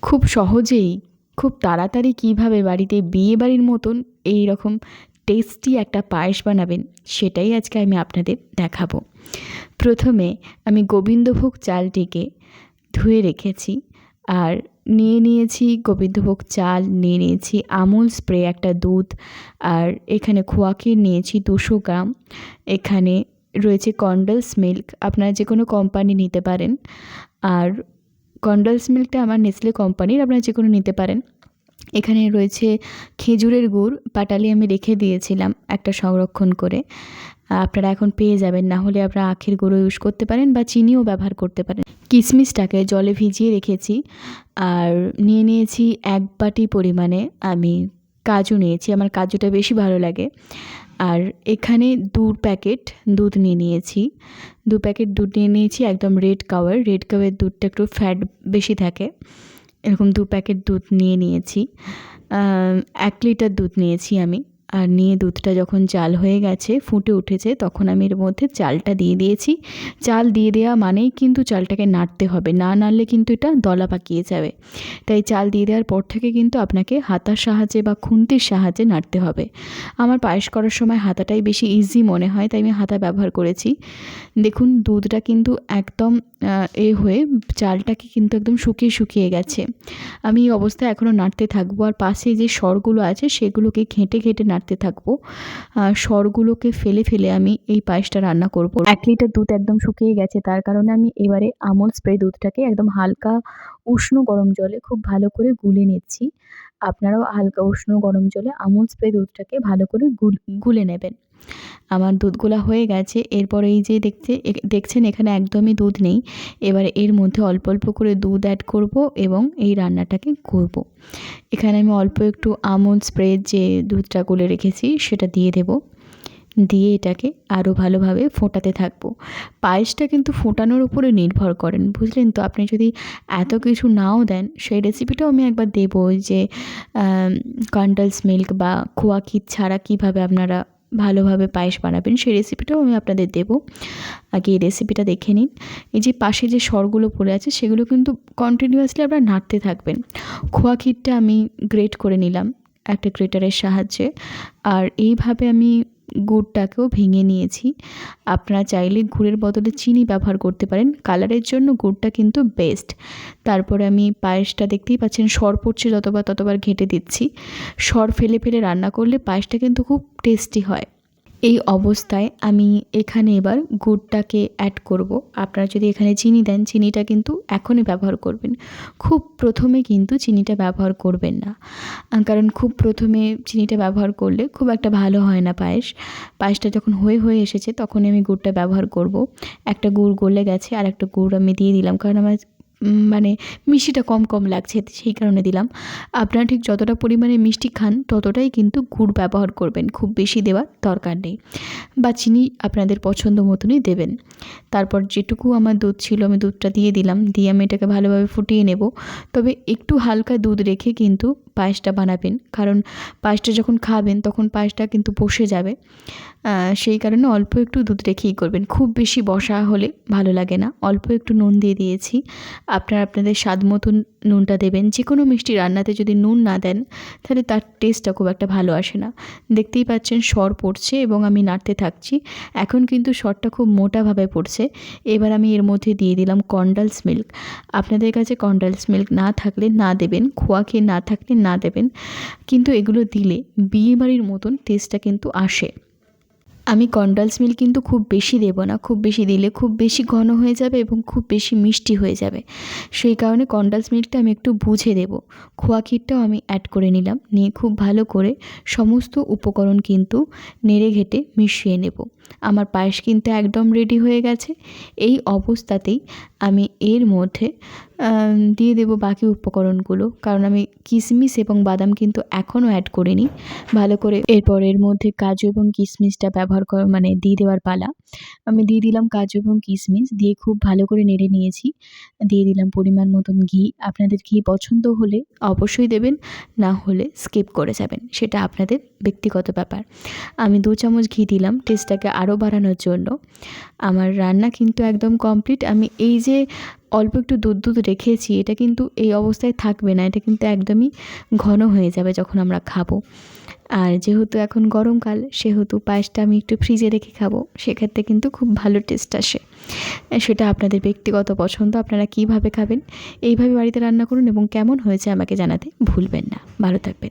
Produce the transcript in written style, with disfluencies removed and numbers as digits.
খুব সহজেই খুব তাড়াতাড়ি কীভাবে বাড়িতে বিয়েবাড়ির মতন এই রকম টেস্টি একটা পায়েস বানাবেন সেটাই আজকে আমি আপনাদের দেখাবো। প্রথমে আমি গোবিন্দভোগ চালটিকে ধুয়ে রেখেছি, আর নিয়ে নিয়েছি গোবিন্দভোগ চাল, নিয়ে নিয়েছি আমুল স্প্রে একটা দুধ, আর এখানে খোয়া ক্ষীর নিয়েছি 200 গ্রাম। এখানে রয়েছে কন্ডেন্স মিল্ক, আপনারা যে কোনো কোম্পানি নিতে পারেন। আর কন্ডেন্স মিল্কটা আমার নেসলে কোম্পানির, আপনারা যে কোনো নিতে পারেন। এখানে রয়েছে খেজুরের গুড়, পাটালি আমি রেখে দিয়েছিলাম একটা সংরক্ষণ করে, আপনারা এখন পেয়ে যাবেন। না হলে আপনারা আখের গুঁড়ো ইউজ করতে পারেন বা চিনিও ব্যবহার করতে পারেন। কিশমিশটাকে জলে ভিজিয়ে রেখেছি, আর নিয়ে নিয়েছি 1 বাটি পরিমাণে আমি কাজু নিয়েছি, আমার কাজুটা বেশি ভালো লাগে। আর এখানে 2 প্যাকেট দুধ নিয়ে নিয়েছি, 2 প্যাকেট দুধ নিয়ে নিয়েছি একদম রেড কাওয়ের দুধটা একটু ফ্যাট বেশি থাকে, এরকম 2 প্যাকেট দুধ নিয়ে নিয়েছি। 1 লিটার দুধ নিয়েছি আমি। আর নিয়ে দুধটা যখন জাল হয়ে গেছে, ফুটে উঠেছে, তখন আমি এর মধ্যে চালটা দিয়ে দিয়েছি। চাল দিয়ে দেওয়া মানেই কিন্তু চালটাকে নাড়তে হবে, না নাড়লে কিন্তু এটা দলা পাকিয়ে যাবে। তাই চাল দিয়ে দেওয়ার পর থেকে কিন্তু আপনাকে হাতার সাহায্যে বা খুন্তির সাহায্যে নাড়তে হবে। আমার পায়েস করার সময় হাতাটাই বেশি ইজি মনে হয়, তাই আমি হাতা ব্যবহার করেছি। দেখুন দুধটা কিন্তু একদম হয়ে চালটাকে কিন্তু একদম শুকিয়ে গেছে। আমি এই অবস্থায় এখনও নাড়তে থাকবো, আর পাশে যে সরগুলো আছে সেগুলোকে ঘেঁটে নাড়তে থাকবো। সরগুলোকে ফেলে আমি এই পায়েসটা রান্না করব। 1 লিটার দুধ একদম শুকিয়ে গেছে, তার কারণে আমি এবারে আমুল স্প্রে দুধটাকে একদম হালকা উষ্ণ গরম জলে খুব ভালো করে গুলে নিচ্ছি। আপনারাও হালকা উষ্ণ গরম জলে আমুল স্প্রে দুধটাকে ভালো করে গুলে নেবেন। আমার দুধ গোলা হয়ে গেছে। এরপর এই যে দেখছেন এখানে একদমই দুধ নেই। এবারে এর মধ্যে অল্প করে দুধ অ্যাড করব এবং এই রান্নাটাকে করব। এখানে আমি অল্প একটু আমুল স্প্রে যে দুধটা গুলে রেখেছি সেটা দিয়ে দেব। দিয়ে এটাকে আরও ভালোভাবে ফোটাতে থাকবো। পায়েসটা কিন্তু ফোটানোর উপরে নির্ভর করেন, বুঝলেন তো? আপনি যদি এত কিছু নাও দেন, সেই রেসিপিটাও আমি একবার দেবো, যে কন্ডেন্স মিল্ক বা খোয়া ক্ষীর ছাড়া কীভাবে আপনারা ভালোভাবে পায়েস বানাবেন, সেই রেসিপিটাও আমি আপনাদের দেবো। আগে এই রেসিপিটা দেখে নিন। এই যে পাশে যে সরগুলো পড়ে আছে সেগুলো কিন্তু কন্টিনিউয়াসলি আপনারা নাড়তে থাকবেন। খোয়া ক্ষীরটা আমি গ্রেট করে নিলাম একটা গ্রেটারের সাহায্যে, আর এইভাবে আমি গুড়টাকেও ভেঙে নিয়েছি। আপনারা চাইলে গুড়ের বদলে চিনি ব্যবহার করতে পারেন, কালারের জন্য গুড়টা কিন্তু বেস্ট। তারপরে আমি পায়েসটা দেখতেই পাচ্ছেন সর পড়ছে, ততবার ঘেঁটে দিচ্ছি। সর ফেলে রান্না করলে পায়েসটা কিন্তু খুব টেস্টি হয়। এই অবস্থায় আমি এখানে এবার গুড়টাকে অ্যাড করব। আপনারা যদি এখানে চিনি দেন, চিনিটা কিন্তু এখনই ব্যবহার করবেন, খুব প্রথমে কিন্তু চিনিটা ব্যবহার করবেন না, কারণ খুব প্রথমে চিনিটা ব্যবহার করলে খুব একটা ভালো হয় না পায়েসটা যখন হয়ে এসেছে তখনই আমি গুড়টা ব্যবহার করব। একটা গুড় গলে গেছে, আর একটা গুড় আমি দিয়ে দিলাম, কারণ আমার মানে মিষ্টিটা কম লাগছে, সেই কারণে দিলাম। আপনারা ঠিক যতটা পরিমাণে মিষ্টি খান ততটাই কিন্তু গুড় ব্যবহার করবেন, খুব বেশি দেওয়ার দরকার নেই, বা চিনি আপনাদের পছন্দ মতনই দেবেন। তারপর যেটুকু আমার দুধ ছিল আমি দুধটা দিয়ে দিলাম, দিয়ে আমি এটাকে ভালোভাবে ফুটিয়ে নেব। তবে একটু হালকা দুধ রেখে কিন্তু পায়েসটা বানাবেন, কারণ পায়েসটা যখন খাবেন তখন পায়েসটা কিন্তু বসে যাবে, সেই কারণে অল্প একটু দুধ রেখেই করবেন। খুব বেশি বসা হলে ভালো লাগে না। অল্প একটু নুন দিয়ে দিয়েছি, আপনারা আপনাদের স্বাদ মতন নুনটা দেবেন। যে কোনো মিষ্টি রান্নাতে যদি নুন না দেন তাহলে তার টেস্টটা খুব একটা ভালো আসে না। দেখতেই পাচ্ছেন সর পড়ছে এবং আমি নাড়তে থাকছি। এখন কিন্তু সরটা খুব মোটাভাবে পড়ছে। এবার আমি এর মধ্যে দিয়ে দিলাম কন্ডেন্স মিল্ক। আপনাদের কাছে কন্ডেন্স মিল্ক না থাকলে না দেবেন, খোয়া ক্ষীর না থাকলে না দেবেন, কিন্তু এগুলো দিলে বিয়েবাড়ির মতন টেস্টটা কিন্তু আসে। আমি কন্ডেন্স মিল্ক কিন্তু খুব বেশি দেব না, খুব বেশি দিলে খুব বেশি ঘন হয়ে যাবে এবং খুব বেশি মিষ্টি হয়ে যাবে, সেই কারণে কন্ডেন্স মিল্কটা আমি একটু বুঝে দেব। খোয়া ক্ষীরটাও আমি অ্যাড করে নিলাম, নিয়ে খুব ভালো করে সমস্ত উপকরণ কিন্তু নেড়ে ঘেটে মিশিয়ে নেব। আমার পায়েস কিন্তু একদম রেডি হয়ে গেছে। এই অবস্থাতেই আমি এর মধ্যে দিয়ে দেব বাকি উপকরণগুলো, কারণ আমি কিশমিশ এবং বাদাম কিন্তু এখনও অ্যাড করিনি। ভালো করে এরপর এর মধ্যে কাজু এবং কিশমিশটা ব্যবহার দিয়ে দেওয়ার পালা। আমি দিয়ে দিলাম কাজু এবং কিশমিশ, দিয়ে খুব ভালো করে নেড়ে নিয়েছি। দিয়ে দিলাম পরিমাণ মতন ঘি। আপনাদের ঘি পছন্দ হলে অবশ্যই দেবেন, না হলে স্কিপ করে যাবেন, সেটা আপনাদের ব্যক্তিগত ব্যাপার। আমি 2 চামচ ঘি দিলাম টেস্টটাকে আরও বাড়ানোর জন্য। আমার রান্না কিন্তু একদম কমপ্লিট। আমি এই যে অল্প একটু দুধ দুধ রেখেছি, এটা কিন্তু এই অবস্থায় থাকবে না, এটা কিন্তু একদমই ঘন হয়ে যাবে যখন আমরা খাবো। আর যেহেতু এখন গরমকাল, সেহেতু পায়েসটা আমি একটু ফ্রিজে রেখে খাবো, সেক্ষেত্রে কিন্তু খুব ভালো টেস্ট আসে। সেটা আপনাদের ব্যক্তিগত পছন্দ, আপনারা কীভাবে খাবেন। এইভাবে বাড়িতে রান্না করুন এবং কেমন হয়েছে আমাকে জানাতে ভুলবেন না। ভালো থাকবেন।